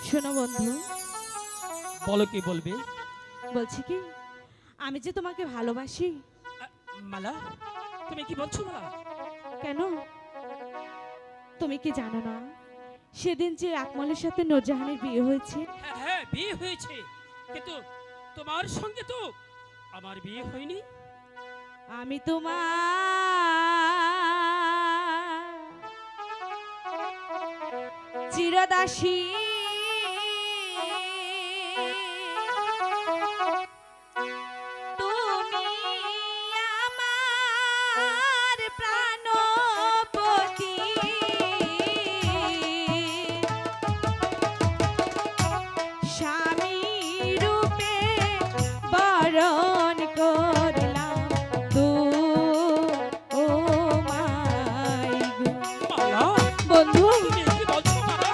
শোনো বন্ধু, বলো কি বলবে? বলছি কি আমি যে তোমাকে ভালোবাসি। মালা, তুমি কি বলছো মালা? কেন তুমি কি জানো না সেদিন যে আকমলের সাথে নূরজাহানের বিয়ে হয়েছে? হ্যাঁ হ্যাঁ, বিয়ে হয়েছে, কিন্তু তোমার সঙ্গে তো আমার বিয়ে হয়নি। আমি তোমার চিরদাসী, তুমি আমার প্রাণপতি, স্বামী রূপে বরণ করলাম তোমায় গো। মালা, বন্ধু তুমি কি বলছো মালা?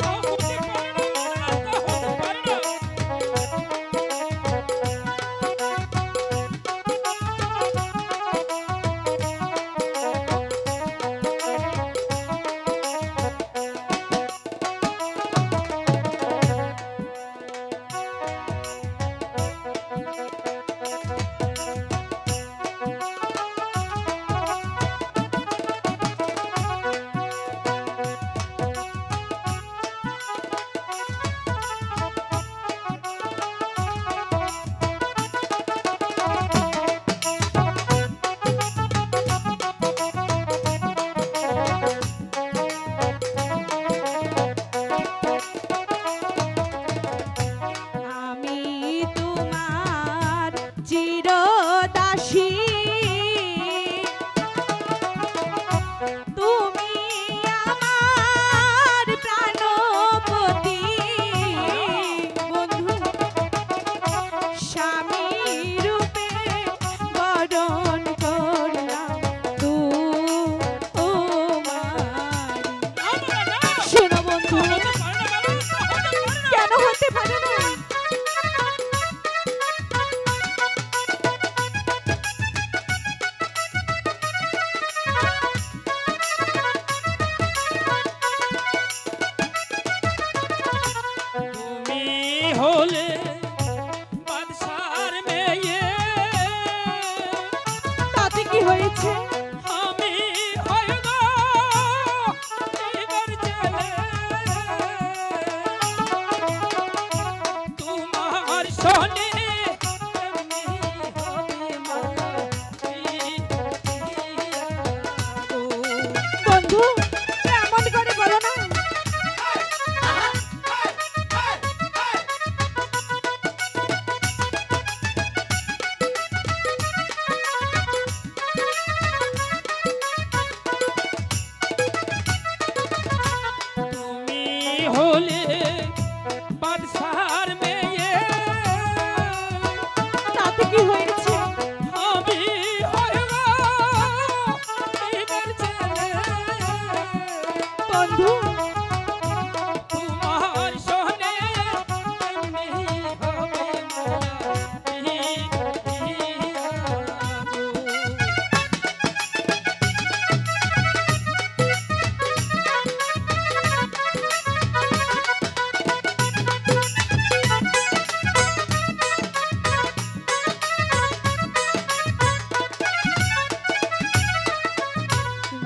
তা হতে পারে না, তা হতে পারে না। আমি তোমার চিরদাসী, তুমি আমার প্রাণপতি, বন্ধু স্বামী রূপে বরণ করলাম তোমার। না মালা, না, শোনো বন্ধু, হতে পারে না মালা, তা হতে পারে না। কেন হতে পারে না? তুমি হলে বাদশার মেয়ে, তাতে কি হয়েছে? আমি হইব এবার ছেলে। তোমার সনে এমনি হবে মালা, বন্ধু এমন করে বলো না। তুমি হলে বাদশার মেয়ে, তাতে কি হয়েছে? আমি হইব এবার ছেলে। বন্ধু তোমার সনে এমনি হবে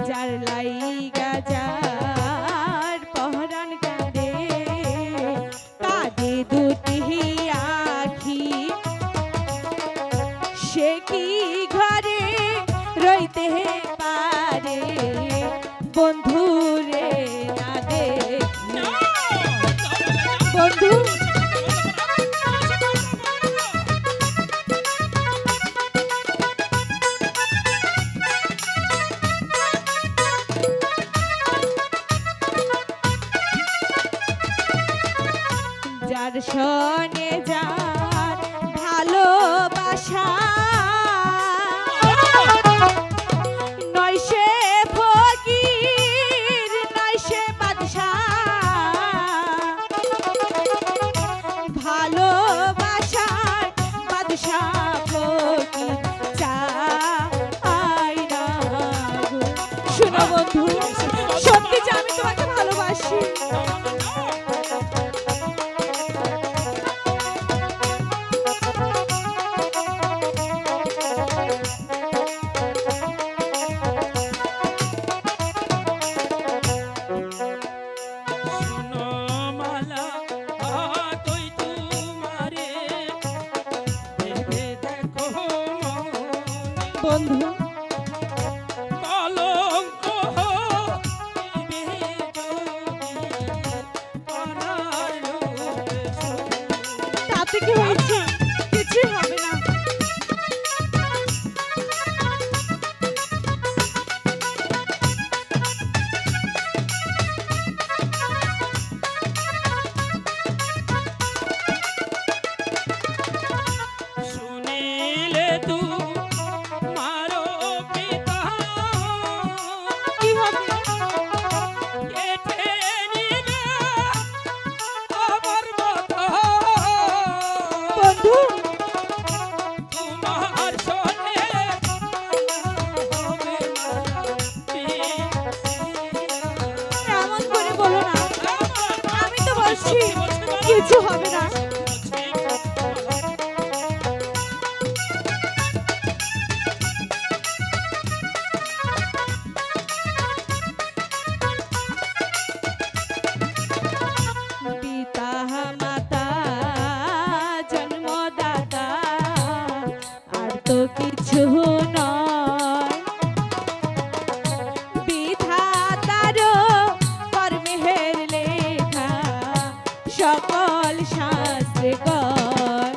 যার লাইগা যার পহরান কাঁদে, কাঁদে দুটি আখি, সে কি ঘরে রইতে পারে বন্ধু রে না দেখি? না, বন্ধু যার শোনে যার ভালোবাসা, নয় সে ফকির নয় সে বাদশাহ, ভালোবাসার বাদশাহ ফকির চাই না গো। শোনো বন্ধু, সত্যি যে আমি তোমাকে ভালোবাসি। বন্ধু। কলঙ্ক হইবে যদি পরার লোকে শুনে। তাতে কি হয়েছে? কিছুই হবে না। শুনিলে তোমারো পিতা কি হবে? কেটে নিবে আমার মাথা। বন্ধু, তোমার সনে হবে না এমন করে বলো না। আমি তো বলছি কিছু হবে না। পিতা মাতা জন্মদাতা আর তো কিছু নয়, বিধাতারও কর্মের লেখা সকল শাস্ত্রে কয়।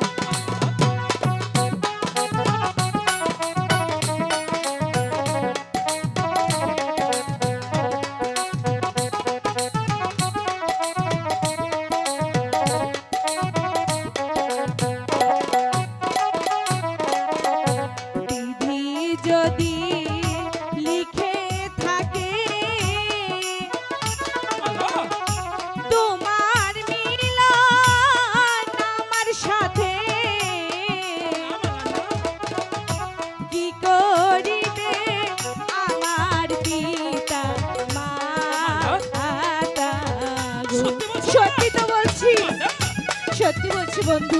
বিধি যদি লিখে থাকে তোমার মিলন আমার সাথে, কি করিবে আমার পিতা মাতা গো? সত্যি তো বলছি, সত্যি বলছি বন্ধু।